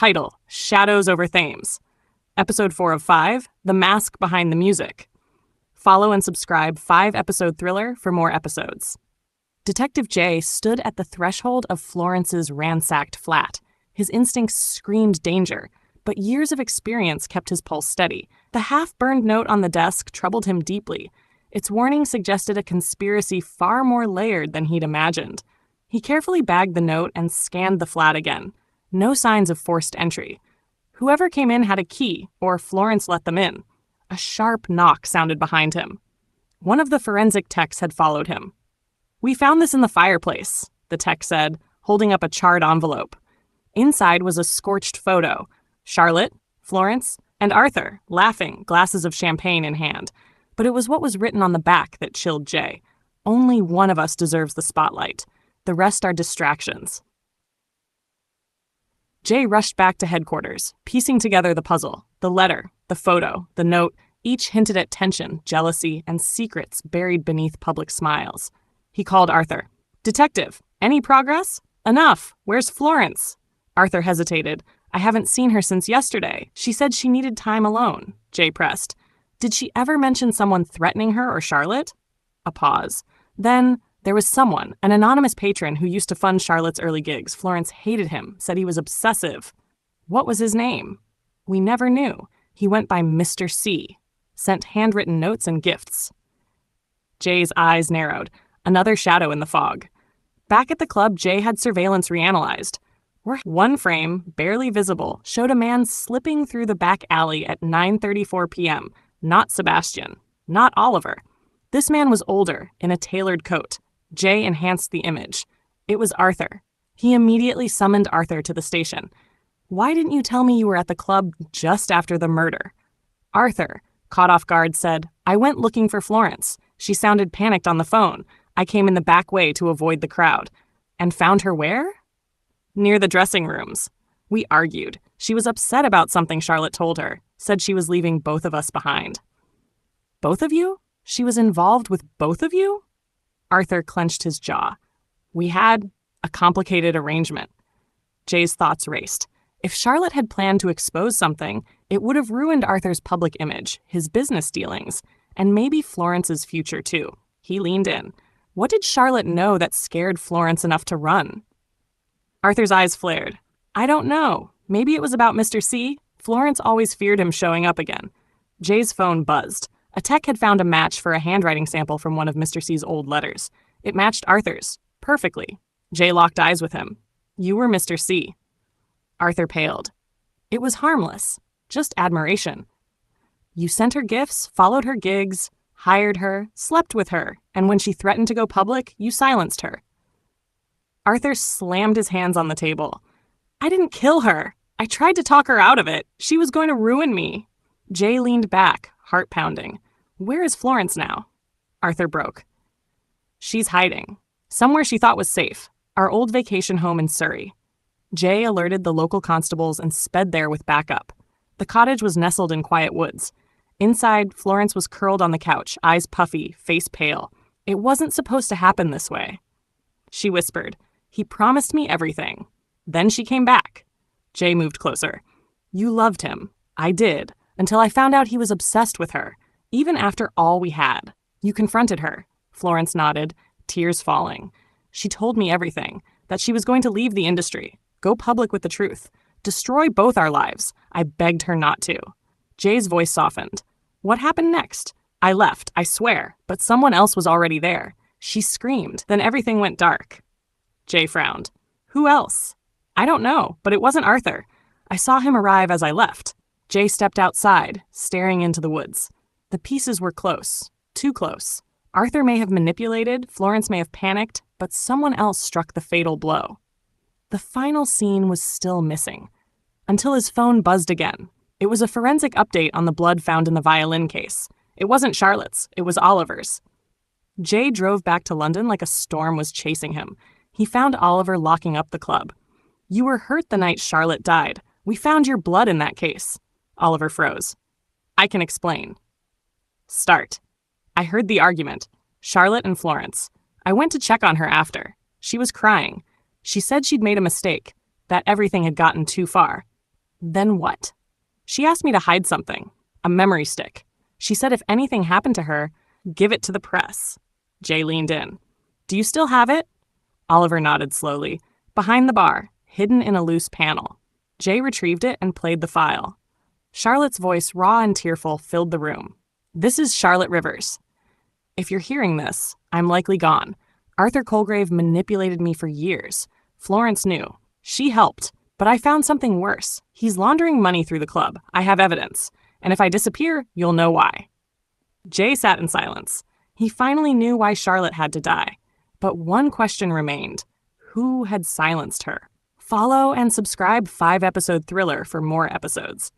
Title: Shadows over Thames. Episode 4 of 5, The Mask Behind the Music. Follow and subscribe 5-episode thriller for more episodes. Detective Jay stood at the threshold of Florence's ransacked flat. His instincts screamed danger, but years of experience kept his pulse steady. The half-burned note on the desk troubled him deeply. Its warning suggested a conspiracy far more layered than he'd imagined. He carefully bagged the note and scanned the flat again. No signs of forced entry. Whoever came in had a key, or Florence let them in. A sharp knock sounded behind him. One of the forensic techs had followed him. "We found this in the fireplace," the tech said, holding up a charred envelope. Inside was a scorched photo. Charlotte, Florence, and Arthur, laughing, glasses of champagne in hand. But it was what was written on the back that chilled Jay. Only one of us deserves the spotlight. The rest are distractions. Jay rushed back to headquarters, piecing together the puzzle. The letter, the photo, the note, each hinted at tension, jealousy, and secrets buried beneath public smiles. He called Arthur. "Detective, any progress?" "Enough. Where's Florence?" Arthur hesitated. "I haven't seen her since yesterday. She said she needed time alone," Jay pressed. "Did she ever mention someone threatening her or Charlotte?" A pause. Then there was someone, an anonymous patron who used to fund Charlotte's early gigs. Florence hated him, said he was obsessive. What was his name? We never knew. He went by Mr. C. Sent handwritten notes and gifts. Jay's eyes narrowed. Another shadow in the fog. Back at the club, Jay had surveillance reanalyzed. One frame, barely visible, showed a man slipping through the back alley at 9:34 p.m. Not Sebastian. Not Oliver. This man was older, in a tailored coat. Jay enhanced the image. It was Arthur. He immediately summoned Arthur to the station. "Why didn't you tell me you were at the club just after the murder?" Arthur, caught off guard, said, "I went looking for Florence. She sounded panicked on the phone. I came in the back way to avoid the crowd." "And found her where?" "Near the dressing rooms." We argued. She was upset about something Charlotte told her. Said she was leaving both of us behind. "Both of you? She was involved with both of you?" Arthur clenched his jaw. "We had a complicated arrangement." Jay's thoughts raced. If Charlotte had planned to expose something, it would have ruined Arthur's public image, his business dealings, and maybe Florence's future too. He leaned in. What did Charlotte know that scared Florence enough to run? Arthur's eyes flared. "I don't know. Maybe it was about Mr. C. Florence always feared him showing up again." Jay's phone buzzed. A tech had found a match for a handwriting sample from one of Mr. C's old letters. It matched Arthur's. Perfectly. Jay locked eyes with him. "You were Mr. C." Arthur paled. "It was harmless. Just admiration. You sent her gifts, followed her gigs, hired her, slept with her, and when she threatened to go public, you silenced her." Arthur slammed his hands on the table. "I didn't kill her. I tried to talk her out of it. She was going to ruin me." Jay leaned back, heart pounding. "Where is Florence now?" Arthur broke. "She's hiding. Somewhere she thought was safe. Our old vacation home in Surrey." Jay alerted the local constables and sped there with backup. The cottage was nestled in quiet woods. Inside, Florence was curled on the couch, eyes puffy, face pale. It wasn't supposed to happen this way. She whispered, "He promised me everything. Then she came back." Jay moved closer. "You loved him. I did. Until I found out he was obsessed with her, even after all we had. You confronted her." Florence nodded, tears falling. "She told me everything, that she was going to leave the industry, go public with the truth, destroy both our lives. I begged her not to." Jay's voice softened. "What happened next? I left, I swear, but someone else was already there. She screamed, then everything went dark." Jay frowned. "Who else?" "I don't know, but it wasn't Arthur. I saw him arrive as I left." Jay stepped outside, staring into the woods. The pieces were close, too close. Arthur may have manipulated, Florence may have panicked, but someone else struck the fatal blow. The final scene was still missing, until his phone buzzed again. It was a forensic update on the blood found in the violin case. It wasn't Charlotte's, it was Oliver's. Jay drove back to London like a storm was chasing him. He found Oliver locking up the club. "You were hurt the night Charlotte died. We found your blood in that case." Oliver froze. "I can explain." "Start." "I heard the argument. Charlotte and Florence. I went to check on her after. She was crying. She said she'd made a mistake, that everything had gotten too far. Then what? She asked me to hide something, a memory stick. She said if anything happened to her, give it to the press. Jay leaned in. Do you still have it? Oliver nodded slowly. Behind the bar, hidden in a loose panel. Jay retrieved it and played the file. Charlotte's voice, raw and tearful, filled the room. This is Charlotte Rivers. If you're hearing this, I'm likely gone. Arthur Colgrave manipulated me for years. Florence knew. She helped. But I found something worse. He's laundering money through the club. I have evidence. And if I disappear, you'll know why. Jay sat in silence. He finally knew why Charlotte had to die. But one question remained. Who had silenced her? Follow and subscribe 5-episode thriller for more episodes.